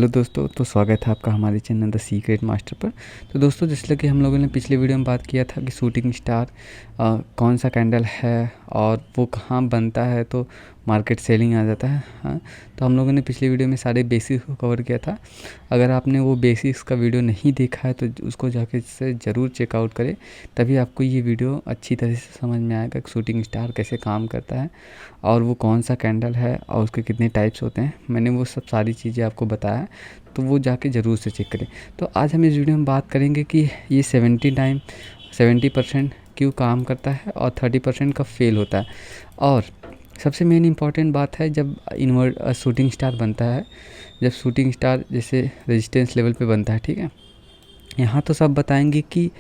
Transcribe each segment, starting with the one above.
Hello दोस्तों, तो स्वागत है आपका हमारे चैनल द सीक्रेट मास्टर पर। तो दोस्तों, जिस कि हम लोगों ने पिछले वीडियो में बात किया था कि शूटिंग स्टार कौन सा कैंडल है और वो कहाँ बनता है तो मार्केट सेलिंग आ जाता है। हाँ, तो हम लोगों ने पिछले वीडियो में सारे बेसिक्स को कवर किया था। अगर आपने वो बेसिक्स का वीडियो नहीं देखा है तो उसको जाके से ज़रूर चेकआउट करें, तभी आपको ये वीडियो अच्छी तरह से समझ में आएगा कि शूटिंग स्टार कैसे काम करता है और वो कौन सा कैंडल है और उसके कितने टाइप्स होते हैं। मैंने वो सब सारी चीज़ें आपको बताया, तो वो जाके ज़रूर से चेक करें। तो आज हम इस वीडियो में बात करेंगे कि ये 70% क्यों काम करता है और 30% का फेल होता है। और सबसे मेन इम्पॉर्टेंट बात है, जब शूटिंग स्टार बनता है, जब शूटिंग स्टार जैसे रेजिस्टेंस लेवल पे बनता है, ठीक है। यहाँ तो सब बताएंगे कि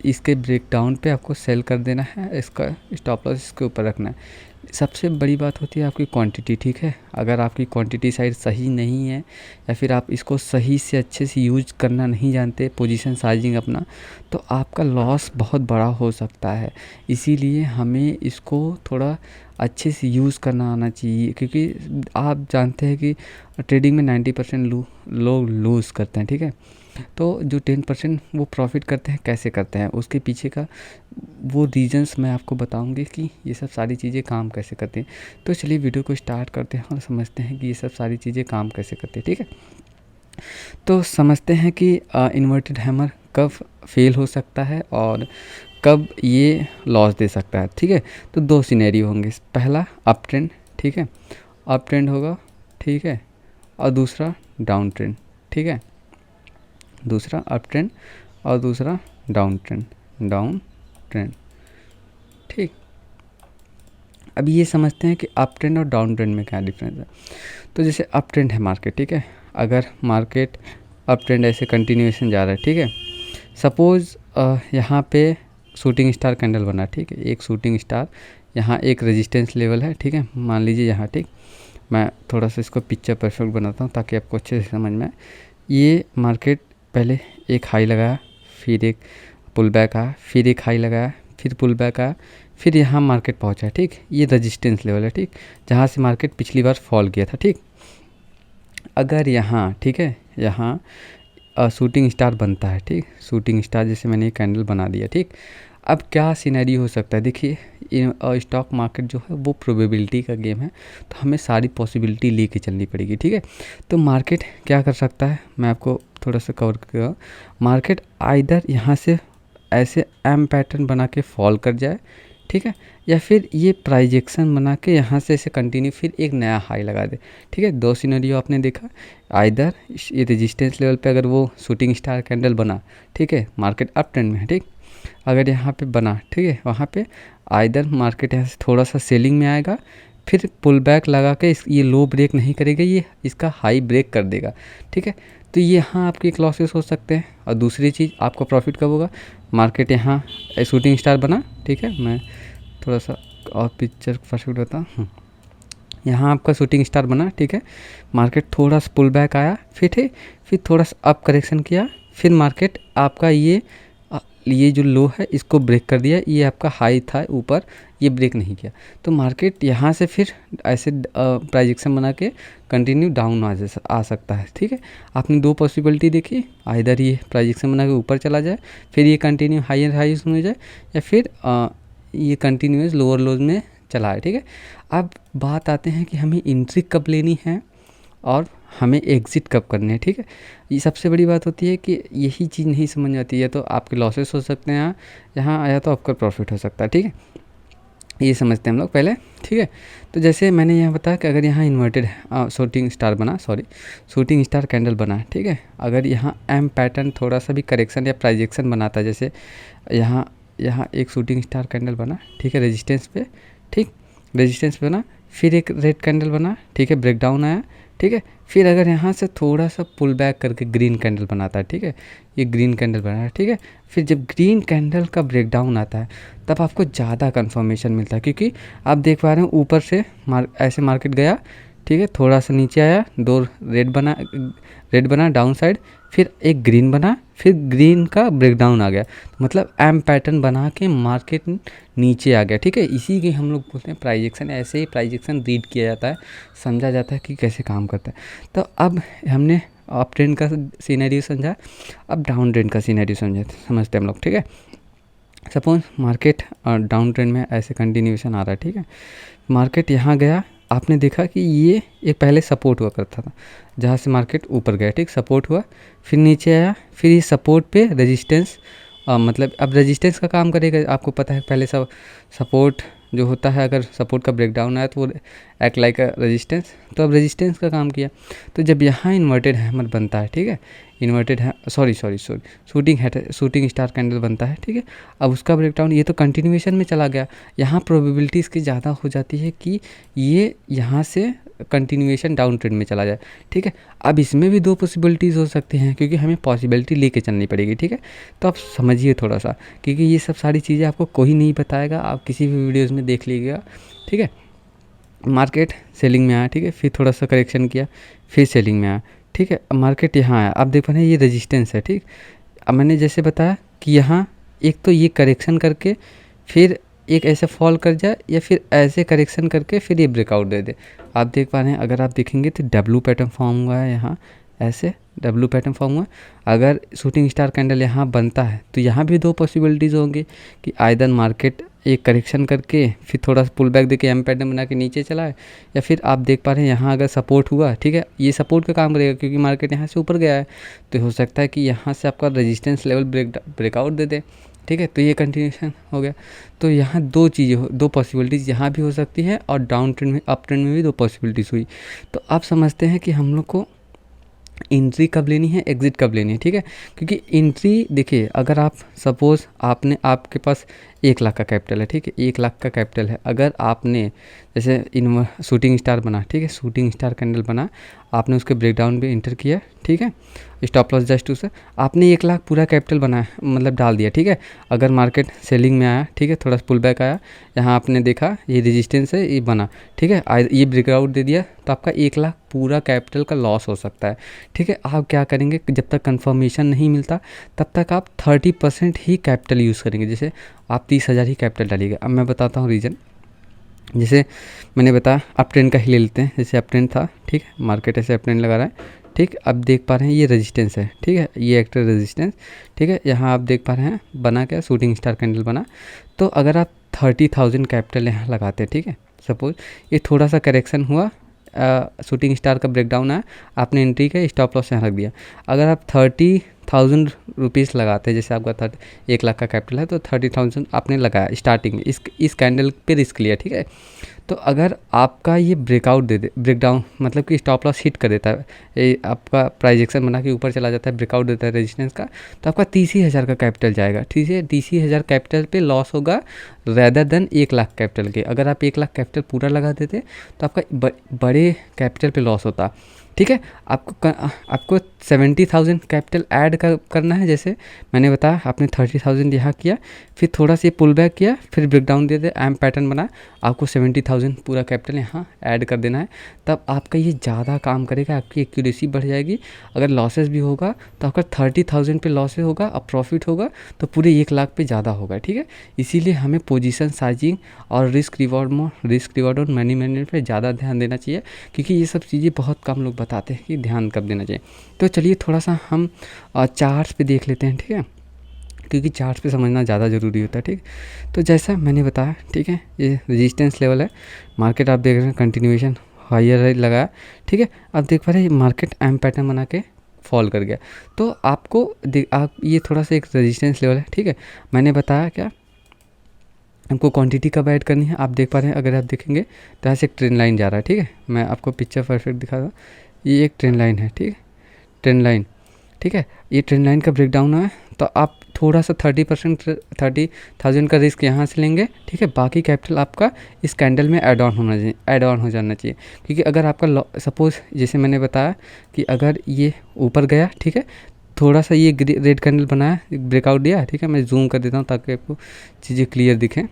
इसके ब्रेकडाउन पे आपको सेल कर देना है, इसका स्टॉप लॉस इसके ऊपर रखना है। सबसे बड़ी बात होती है आपकी क्वांटिटी, ठीक है। अगर आपकी क्वांटिटी साइज सही नहीं है या फिर आप इसको सही से अच्छे से यूज करना नहीं जानते, पोजीशन साइजिंग अपना, तो आपका लॉस बहुत बड़ा हो सकता है। इसीलिए हमें इसको थोड़ा अच्छे से यूज़ करना आना चाहिए, क्योंकि आप जानते हैं कि ट्रेडिंग में 90% लोग लूज़ करते हैं, ठीक है। तो जो 10% वो प्रॉफिट करते हैं, कैसे करते हैं, उसके पीछे का वो रीजंस मैं आपको बताऊंगी कि ये सब सारी चीज़ें काम कैसे करती हैं। तो चलिए वीडियो को स्टार्ट करते हैं और समझते हैं कि ये सब सारी चीज़ें काम कैसे करती हैं, ठीक है। तो समझते हैं कि इन्वर्टेड हैमर कब फेल हो सकता है और कब ये लॉस दे सकता है, ठीक है। तो दो सिनेरियो होंगे, पहला अप ट्रेंड, ठीक है, अप ट्रेंड होगा, ठीक है, और दूसरा डाउन ट्रेंड, ठीक है। दूसरा अप ट्रेंड और दूसरा डाउन ट्रेंड, ठीक। अब ये समझते हैं कि अप ट्रेंड और डाउन ट्रेंड में क्या डिफरेंस है। तो जैसे अप ट्रेंड है मार्केट, ठीक है, अगर मार्केट अप ट्रेंड ऐसे कंटिन्यूएशन जा रहा है, ठीक है। सपोज़ यहाँ पे शूटिंग स्टार कैंडल बना, ठीक है, एक शूटिंग स्टार, यहाँ एक रेजिस्टेंस लेवल है, ठीक है, मान लीजिए यहाँ, ठीक। मैं थोड़ा सा इसको पिक्चर परफेक्ट बनाता हूँ ताकि आपको अच्छे से समझ में आए। ये मार्केट पहले एक हाई लगाया, फिर एक पुल बैक आया, फिर एक हाई लगाया, फिर पुल बैक आया, फिर यहाँ मार्केट पहुँचा, ठीक। ये रेजिस्टेंस लेवल है, ठीक, जहाँ से मार्केट पिछली बार फॉल किया था, ठीक। अगर यहाँ, ठीक है, यहाँ शूटिंग स्टार बनता है, ठीक, शूटिंग स्टार जैसे मैंने ये कैंडल बना दिया, ठीक। अब क्या सिनेरियो हो सकता है, देखिए स्टॉक मार्केट जो है वो प्रोबेबिलिटी का गेम है, तो हमें सारी पॉसिबिलिटी लेके चलनी पड़ेगी, ठीक है। तो मार्केट क्या कर सकता है, मैं आपको थोड़ा सा कवर कर, मार्केट आइदर यहाँ से ऐसे एम पैटर्न बना के फॉल कर जाए, ठीक है, या फिर ये प्राइजेक्शन बना के यहाँ से ऐसे कंटिन्यू फिर एक नया हाई लगा दे, ठीक है। दो सिनेरियो आपने देखा, आइदर ये रेजिस्टेंस लेवल पे अगर वो शूटिंग स्टार कैंडल बना, ठीक है, मार्केट अप ट्रेंड में है, ठीक, अगर यहाँ पे बना, ठीक है, वहाँ पे आइदर मार्केट यहाँ से थोड़ा सा सेलिंग में आएगा, फिर पुल बैक लगा के ये लो ब्रेक नहीं करेगा, ये इसका हाई ब्रेक कर देगा, ठीक है। तो ये यहाँ आपके एक लॉसेस हो सकते हैं। और दूसरी चीज़, आपका प्रॉफिट कब होगा, मार्केट यहाँ शूटिंग स्टार बना, ठीक है, मैं थोड़ा सा और पिक्चर परफेक्ट बताऊँ। यहाँ आपका शूटिंग स्टार बना, ठीक है, मार्केट थोड़ा सा पुल बैक आया, फिर थोड़ा सा अप करेक्शन किया, फिर मार्केट आपका ये जो लो है इसको ब्रेक कर दिया, ये आपका हाई था ऊपर, ये ब्रेक नहीं किया, तो मार्केट यहाँ से फिर ऐसे प्राइजेक्शन बना के कंटिन्यू डाउन आ सकता है, ठीक है। आपने दो पॉसिबिलिटी देखी, आइदर ये प्राइजेक्शन बना के ऊपर चला जाए, फिर ये कंटिन्यू हायर हाइज में जाए, या फिर ये कंटिन्यूस लोअर लोज में चला है, ठीक है। अब बात आते हैं कि हमें एंट्री कब लेनी है और हमें एग्ज़िट कब करनी है, ठीक है। ये सबसे बड़ी बात होती है कि यही चीज़ नहीं समझ आती है तो आपके लॉसेस हो सकते हैं, यहाँ आया तो आपका प्रॉफिट हो सकता है, ठीक है। ये समझते हैं हम लोग पहले, ठीक है। तो जैसे मैंने यहाँ बताया कि अगर यहाँ इन्वर्टेड शूटिंग स्टार कैंडल बना, ठीक है, अगर यहाँ एम पैटर्न थोड़ा सा भी करेक्शन या प्राइजेक्शन बनाता है, जैसे यहाँ एक शूटिंग स्टार कैंडल बना, ठीक है, रेजिस्टेंस पे, ठीक, रेजिस्टेंस पे बना, फिर एक रेड कैंडल बना, ठीक है, ब्रेकडाउन आया, ठीक है, फिर अगर यहाँ से थोड़ा सा पुल बैक करके ग्रीन कैंडल बनाता है, ठीक है, ये ग्रीन कैंडल बना है, ठीक है, फिर जब ग्रीन कैंडल का ब्रेकडाउन आता है तब आपको ज़्यादा कंफर्मेशन मिलता है, क्योंकि आप देख पा रहे हैं ऊपर से ऐसे मार्केट गया, ठीक है, थोड़ा सा नीचे आया, दो रेड बना डाउन साइड, फिर एक ग्रीन बना, फिर ग्रीन का ब्रेकडाउन आ गया, मतलब एम पैटर्न बना के मार्केट नीचे आ गया, ठीक है। इसी के हम लोग बोलते हैं प्राइजेक्शन। ऐसे ही प्राइजेक्शन रीड किया जाता है, समझा जाता है कि कैसे काम करता है। तो अब हमने अप ट्रेंड का सीनरियो समझा, अब डाउन ट्रेंड का सीनरियो समझते हम लोग, ठीक है। सपोज मार्केट डाउन ट्रेंड में ऐसे कंटिन्यूएशन आ रहा है, ठीक है। मार्केट यहाँ गया, आपने देखा कि ये एक पहले सपोर्ट हुआ करता था, जहाँ से मार्केट ऊपर गया, ठीक, सपोर्ट हुआ, फिर नीचे आया, फिर ये सपोर्ट पे रेजिस्टेंस, मतलब अब रेजिस्टेंस का काम करेगा। आपको पता है पहले सब सपोर्ट जो होता है, अगर सपोर्ट का ब्रेकडाउन आया तो वो एक्ट लाइक अ रेजिस्टेंस, तो अब रेजिस्टेंस का काम किया। तो जब यहाँ इन्वर्टेड हैमर बनता है, ठीक है, इन्वर्टेड है, सॉरी शूटिंग स्टार कैंडल बनता है, ठीक है। अब उसका ब्रेकडाउन, ये तो कंटिन्यूएशन में चला गया, यहाँ प्रोबेबिलिटी इसकी ज़्यादा हो जाती है कि ये यहाँ से कंटिन्यूएशन डाउन ट्रेंड में चला जाए, ठीक है। अब इसमें भी दो पॉसिबिलिटीज़ हो सकती हैं, क्योंकि हमें पॉसिबिलिटी लेके चलनी पड़ेगी, ठीक है। तो आप समझिए थोड़ा सा, क्योंकि ये सब सारी चीज़ें आपको कोई नहीं बताएगा, आप किसी भी वीडियोज़ में देख लीजिएगा, ठीक है। मार्केट सेलिंग में आया, ठीक है, फिर थोड़ा सा करेक्शन किया, फिर सेलिंग में आया, ठीक है। अब मार्केट यहाँ आया, आप देख पा रहे हैं ये रेजिस्टेंस है, ठीक। अब मैंने जैसे बताया कि यहाँ एक तो ये करेक्शन करके फिर एक ऐसे फॉल कर जाए, या फिर ऐसे करेक्शन करके फिर ये ब्रेकआउट दे दे। आप देख पा रहे हैं, अगर आप देखेंगे तो डब्लू पैटर्न फॉर्म हुआ है यहाँ, ऐसे डब्लू पैटर्न फॉर्म हुआ। अगर शूटिंग स्टार कैंडल यहाँ बनता है तो यहाँ भी दो पॉसिबिलिटीज़ होंगी कि आइदर मार्केट एक करेक्शन करके फिर थोड़ा सा पुल बैक देके एम पैटर्न बना के नीचे चला है, या फिर आप देख पा रहे हैं यहाँ अगर सपोर्ट हुआ, ठीक है, ये सपोर्ट का काम करेगा क्योंकि मार्केट यहाँ से ऊपर गया है, तो हो सकता है कि यहाँ से आपका रेजिस्टेंस लेवल ब्रेकआउट दे दे, ठीक है। तो ये कंटिन्यूशन हो गया। तो यहाँ दो चीज़ें, दो पॉसिबिलिटीज़ यहाँ भी हो सकती है, और डाउन ट्रेंड में, अप ट्रेंड में भी दो पॉसिबिलिटीज़ हुई। तो आप समझते हैं कि हम लोग को एंट्री कब लेनी है, एग्ज़िट कब लेनी है, ठीक है। क्योंकि एंट्री देखिए, अगर आप सपोज़ आपके पास 1 लाख का कैपिटल है, ठीक है, 1 लाख का कैपिटल है, अगर आपने जैसे शूटिंग स्टार बना, ठीक है, शूटिंग स्टार कैंडल बना, आपने उसके ब्रेकडाउन भी इंटर किया, ठीक है, स्टॉप लॉस जस्ट उसे, आपने 1 लाख पूरा कैपिटल बनाया, मतलब डाल दिया, ठीक है। अगर मार्केट सेलिंग में आया, ठीक है, थोड़ा सा पुल बैक आया, यहाँ आपने देखा ये रेजिस्टेंस है, ये बना, ठीक है, ये ब्रेकआउट दे दिया, तो आपका 1 लाख पूरा कैपिटल का लॉस हो सकता है, ठीक है। आप क्या करेंगे, जब तक कंफर्मेशन नहीं मिलता तब तक आप 30% ही कैपिटल यूज़ करेंगे। जैसे आप 30,000 ही कैपिटल डालिएगा। अब मैं बताता हूँ रीज़न। जैसे मैंने बताया अप ट्रेंड का ही ले लेते हैं, जैसे अप ट्रेंड था, ठीक है, मार्केट ऐसे अप ट्रेंड लगा रहा है, ठीक। अब देख पा रहे हैं ये रेजिस्टेंस है, ठीक है, ये एक्टर रेजिस्टेंस, ठीक है। यहाँ आप देख पा रहे हैं बना क्या, शूटिंग स्टार कैंडल बना। तो अगर आप 30,000 कैपिटल यहाँ लगाते हैं, ठीक है, सपोज ये थोड़ा सा करेक्शन हुआ, शूटिंग स्टार का ब्रेकडाउन आया, आपने एंट्री का स्टॉप लॉस यहाँ रख दिया। अगर आप 30,000 रुपीज़ लगाते हैं, जैसे आपका 1 लाख का कैपिटल है, तो 30,000 आपने लगाया स्टार्टिंग में, इस कैंडल पे रिस्क लिया, ठीक है। तो अगर आपका ये ब्रेकआउट दे दे, ब्रेकडाउन मतलब कि स्टॉप लॉस हिट कर देता है, ये आपका प्राइजेक्शन बना के ऊपर चला जाता है, ब्रेकआउट देता है रेजिस्टेंस का, तो आपका 30,000 का कैपिटल जाएगा, ठीक है। 30,000 कैपिटल पे लॉस होगा रेदर देन 1 लाख कैपिटल के। अगर आप 1 लाख कैपिटल पूरा लगा देते तो आपका बड़े कैपिटल पे लॉस होता, ठीक है। आपको 70,000 कैपिटल ऐड करना है। जैसे मैंने बताया, आपने 30,000 यहाँ किया, फिर थोड़ा सा पुल बैक किया, फिर ब्रेकडाउन दे दे, एम पैटर्न बना, आपको 70,000 पूरा कैपिटल यहाँ ऐड कर देना है। तब आपका ये ज़्यादा काम करेगा, आपकी एक्यूरेसी बढ़ जाएगी। अगर लॉसेस भी होगा तो आपका 30,000 पे लॉसेस होगा, और प्रॉफिट होगा तो पूरे 1 लाख पे ज़्यादा होगा, ठीक है। इसीलिए हमें पोजीशन साइजिंग और रिस्क रिवॉर्ड और मनी मैनेजमेंट पे ज़्यादा ध्यान देना चाहिए, क्योंकि ये सब चीज़ें बहुत कम लोग बताते हैं कि ध्यान कब देना चाहिए। तो चलिए थोड़ा सा हम चार्ट्स पे देख लेते हैं, ठीक है, क्योंकि चार्ट्स पे समझना ज़्यादा ज़रूरी होता है, ठीक। तो जैसा मैंने बताया, ठीक है, ये रेजिस्टेंस लेवल है, मार्केट आप देख रहे हैं कंटिन्यूएशन हायर लगाया, ठीक है। आप देख पा रहे हैं मार्केट एम पैटर्न बना के फॉल कर गया। तो आपको आप ये थोड़ा सा एक रेजिस्टेंस लेवल है, ठीक है। मैंने बताया क्या, हमको क्वांटिटी कब ऐड करनी है। आप देख पा रहे हैं, अगर आप देखेंगे तो यहाँ से एक ट्रेंड लाइन जा रहा है, ठीक है। मैं आपको पिक्चर परफेक्ट दिखा रहा हूँ, ये एक ट्रेंड लाइन है, ठीक है, ट्रेंड लाइन, ठीक है। ये ट्रेंड लाइन का ब्रेकडाउन है, तो आप थोड़ा सा 30,000 का रिस्क यहाँ से लेंगे, ठीक है। बाकी कैपिटल आपका इस कैंडल में ऐड ऑन हो जाना चाहिए, क्योंकि अगर आपका सपोज़ जैसे मैंने बताया कि अगर ये ऊपर गया, ठीक है, थोड़ा सा ये रेड कैंडल बनाया, ब्रेकआउट दिया, ठीक है। मैं जूम कर देता हूँ ताकि आपको चीज़ें क्लियर दिखें,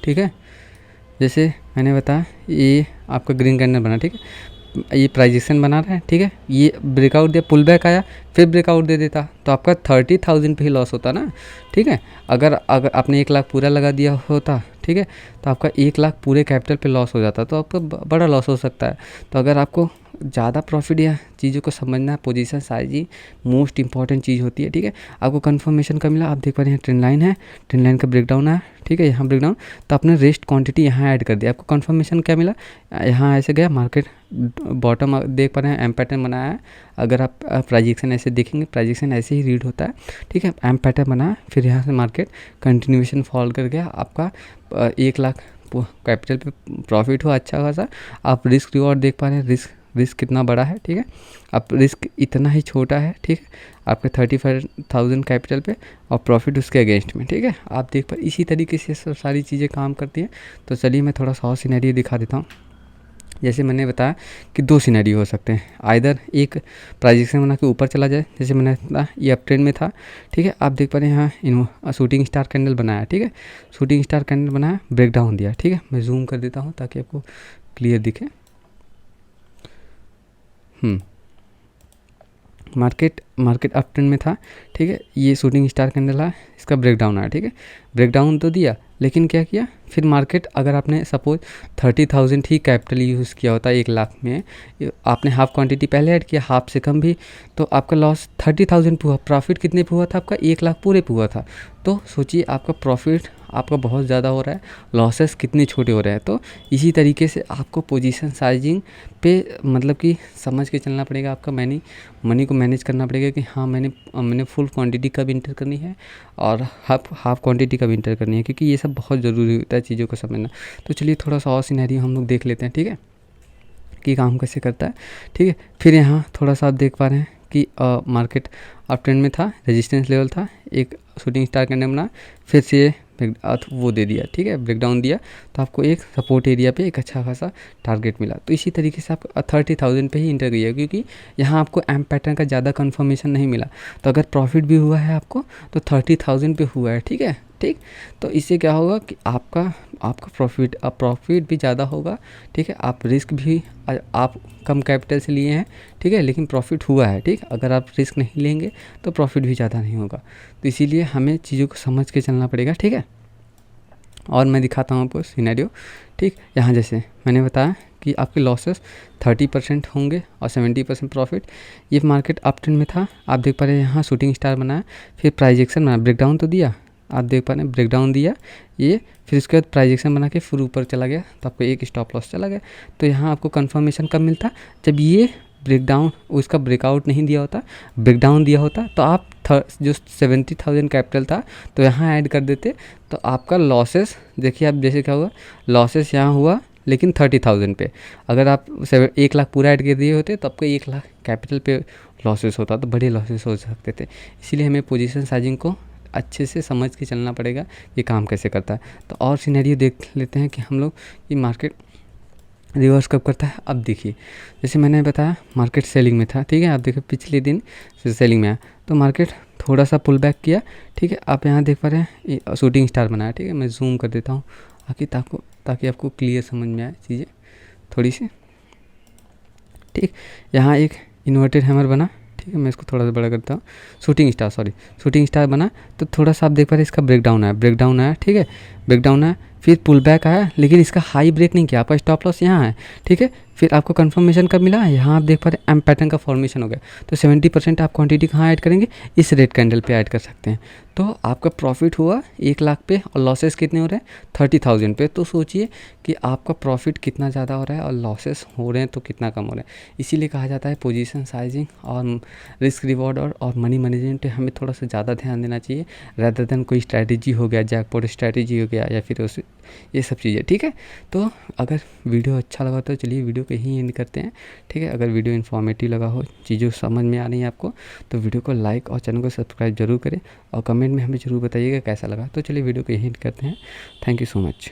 ठीक है। जैसे मैंने बताया ये आपका ग्रीन कैंडल बना, ठीक है। ये प्राइजेशन बना रहा है, ठीक है, ये ब्रेकआउट दिया, पुल बैक आया, फिर ब्रेकआउट दे देता तो आपका 30,000 पे ही लॉस होता ना, ठीक है। अगर अगर आपने 1 लाख पूरा लगा दिया होता, ठीक है, तो आपका 1 लाख पूरे कैपिटल पे लॉस हो जाता, तो आपका बड़ा लॉस हो सकता है। तो अगर आपको ज़्यादा प्रॉफिट या चीज़ों को समझना है, पोजीशन साइजिंग मोस्ट इंपॉर्टेंट चीज़ होती है, ठीक है। आपको कंफर्मेशन का मिला, आप देख पा रहे हैं ट्रेंड लाइन है, ट्रेंड लाइन का ब्रेकडाउन है, ठीक है, यहाँ ब्रेकडाउन, तो आपने रेस्ट क्वांटिटी यहाँ ऐड कर दिया, आपको कंफर्मेशन क्या मिला, यहाँ ऐसे गया मार्केट बॉटम देख पा रहे हैं, एम पैटर्न बनाया है। अगर आप प्राइजेक्शन ऐसे देखेंगे, प्राइजेक्शन ऐसे ही रीड होता है, ठीक है, एम पैटर्न बनाया, फिर यहाँ से मार्केट कंटिन्यूएशन फॉल कर गया, आपका 1 लाख कैपिटल पे प्रॉफिट हुआ अच्छा खासा। आप रिस्क रिवॉर्ड देख पा रहे हैं, रिस्क कितना बड़ा है, ठीक है, आप रिस्क इतना ही छोटा है, ठीक है, आपके 35,000 कैपिटल पे और प्रॉफिट उसके अगेंस्ट में, ठीक है। आप देख पा इसी तरीके से सब सारी चीज़ें काम करती हैं। तो चलिए मैं थोड़ा सा और सिनेरियो दिखा देता हूँ। जैसे मैंने बताया कि 2 सिनेरियो हो सकते हैं, आइदर एक प्राइजेक्शन बना के ऊपर चला जाए, जैसे मैंने बताया ये अप ट्रेंड में था, ठीक है, आप देख पा रहे हैं यहाँ शूटिंग स्टार कैंडल बनाया, ठीक है, शूटिंग स्टार कैंडल बनाया, ब्रेकडाउन दिया, ठीक है, मैं जूम कर देता हूँ ताकि आपको क्लियर दिखे। मार्केट अप ट्रेंड में था, ठीक है, ये शूटिंग स्टार कैंडल है, इसका ब्रेकडाउन आया, ठीक है, ब्रेकडाउन तो दिया, लेकिन क्या किया फिर मार्केट, अगर आपने सपोज 30,000 ही कैपिटल यूज़ किया होता 1 लाख में, आपने हाफ क्वांटिटी पहले ऐड किया, हाफ से कम भी, तो आपका लॉस 30,000 पे हुआ, प्रॉफिट कितने पे हुआ था आपका, 1 लाख पूरे पे हुआ था। तो सोचिए आपका प्रॉफिट आपका बहुत ज़्यादा हो रहा है, लॉसेस कितने छोटे हो रहे हैं। तो इसी तरीके से आपको पोजीशन साइजिंग पे मतलब कि समझ के चलना पड़ेगा, आपका मनी को मैनेज करना पड़ेगा कि हाँ मैंने फुल क्वांटिटी कब इंटर करनी है और हाफ क्वांटिटी कब इंटर करनी है, क्योंकि ये सब बहुत ज़रूरी होता है चीज़ों को समझना। तो चलिए थोड़ा सा और सिनेरियो हम लोग देख लेते हैं, ठीक है, कि काम कैसे करता है, ठीक है। फिर यहाँ थोड़ा सा आप देख पा रहे हैं कि मार्केट अप ट्रेंड में था, रेजिस्टेंस लेवल था, एक शूटिंग स्टार कैंडल बना, फिर से वो दे दिया, ठीक है, ब्रेकडाउन दिया, तो आपको एक सपोर्ट एरिया पे एक अच्छा खासा टारगेट मिला। तो इसी तरीके से आप 30,000 पे ही इंटर किया, क्योंकि यहाँ आपको एम पैटर्न का ज़्यादा कंफर्मेशन नहीं मिला। तो अगर प्रॉफिट भी हुआ है आपको तो 30,000 पे हुआ है, ठीक है, ठीक। तो इससे क्या होगा कि आपका प्रॉफिट भी ज़्यादा होगा, ठीक है, आप रिस्क भी आप कम कैपिटल से लिए हैं, ठीक है, लेकिन प्रॉफिट हुआ है, ठीक। अगर आप रिस्क नहीं लेंगे तो प्रॉफिट भी ज़्यादा नहीं होगा। तो इसीलिए हमें चीज़ों को समझ के चलना पड़ेगा, ठीक है। और मैं दिखाता हूँ आपको सिनेरियो, ठीक। यहाँ जैसे मैंने बताया कि आपके लॉसेस 30% होंगे और 70% प्रॉफिट। ये मार्केट अप ट्रेंड में था, आप देख पा रहे हैं यहाँ शूटिंग स्टार बनाया, फिर प्राइजेक्शन बना, ब्रेकडाउन तो दिया, आप देख पा रहे हैं ब्रेकडाउन दिया ये, फिर उसके बाद प्राइजेक्शन बना के फिर ऊपर चला गया, तो आपको एक स्टॉप लॉस चला गया। तो यहाँ आपको कंफर्मेशन कब मिलता, जब ये ब्रेकडाउन उसका ब्रेकआउट नहीं दिया होता, ब्रेकडाउन दिया होता, तो आप जो 70,000 कैपिटल था तो यहाँ ऐड कर देते, तो आपका लॉसेस देखिए आप जैसे क्या हुआ, लॉसेस यहाँ हुआ लेकिन 30,000 पे। अगर आप 1 लाख पूरा ऐड कर दिए होते तो आपको 1 लाख कैपिटल पे लॉसेस होता, तो बड़े लॉसेस हो सकते थे। इसीलिए हमें पोजीशन साइजिंग को अच्छे से समझ के चलना पड़ेगा ये काम कैसे करता है। तो और सिनेरियो देख लेते हैं कि हम लोग ये मार्केट रिवर्स कब करता है। अब देखिए जैसे मैंने बताया मार्केट सेलिंग में था, ठीक है, आप देखिए पिछले दिन सेलिंग में आया, तो मार्केट थोड़ा सा पुल बैक किया, ठीक है, आप यहाँ देख पा रहे हैं शूटिंग स्टार बनाया, ठीक है, मैं जूम कर देता हूँ ताकि आपको क्लियर समझ में आए चीज़ें थोड़ी सी, ठीक। यहाँ एक इन्वर्टेड हैमर बना, ठीक है, मैं इसको थोड़ा सा बड़ा करता हूँ, शूटिंग स्टार बना, तो थोड़ा सा आप देख पा रहे हैं इसका ब्रेकडाउन आया, ठीक है, ब्रेकडाउन आया, फिर पुल बैक आया, लेकिन इसका हाई ब्रेक नहीं किया, आपका स्टॉप लॉस यहाँ है, ठीक है। फिर आपको कंफर्मेशन कब मिला, यहाँ आप देख पा रहे हैं एम पैटर्न का फॉर्मेशन हो गया, तो 70% आप क्वांटिटी कहाँ ऐड करेंगे, इस रेड कैंडल पे ऐड कर सकते हैं। तो आपका प्रॉफिट हुआ 1 लाख पे और लॉसेस कितने हो रहे हैं 30,000 पे। तो सोचिए कि आपका प्रॉफिट कितना ज़्यादा हो रहा है और लॉसेस हो रहे हैं तो कितना कम हो रहा है। इसीलिए कहा जाता है पोजीशन साइजिंग और रिस्क रिवॉर्ड और मनी मैनेजमेंट पे हमें थोड़ा सा ज़्यादा ध्यान देना चाहिए, रैदर देन कोई स्ट्रैटेजी हो गया, जैकपॉट स्ट्रैटेजी हो गया, या फिर उस ये सब चीज़ें, ठीक है। तो अगर वीडियो अच्छा लगा तो चलिए वीडियो को यहीं एंड करते हैं, ठीक है। अगर वीडियो इन्फॉर्मेटिव लगा हो, चीज़ें समझ में आ रही हैं आपको, तो वीडियो को लाइक और चैनल को सब्सक्राइब जरूर करें और कमेंट में हमें ज़रूर बताइएगा कैसा लगा। तो चलिए वीडियो को यहीं एंड करते हैं। Thank you so much.